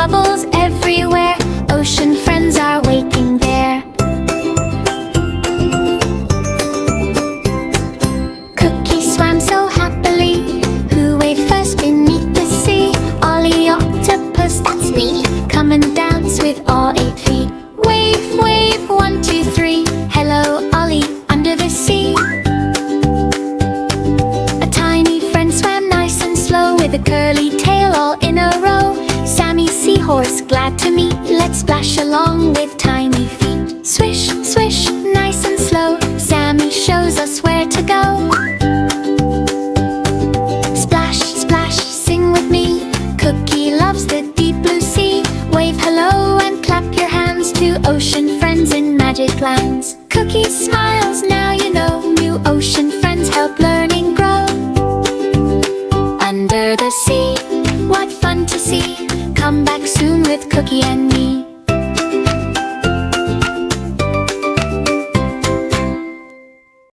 bubbles everywhere. Ocean friends are waiting there. Cookie swam so happily. Who waved first beneath the sea? Ollie the Octopus, that's me. Come and dance with all 8 feet. Wave, wave, 1, 2, 3. Hello, Ollie, under the sea. A tiny friend swam nice and slow, with a curly tail all in a row. Sammy Seahorse, glad to meet. Let's splash along with tiny feet. Swish, swish, nice and slow. Sammy shows us where to go. Splash, splash, sing with me. Cookie loves the deep blue sea. Wave hello and clap your hands to ocean friends in magic lands. Cookie smiles, now you know. New ocean friends help learning grow. Under the sea, what fun to see. Come back soon with Cookie and me.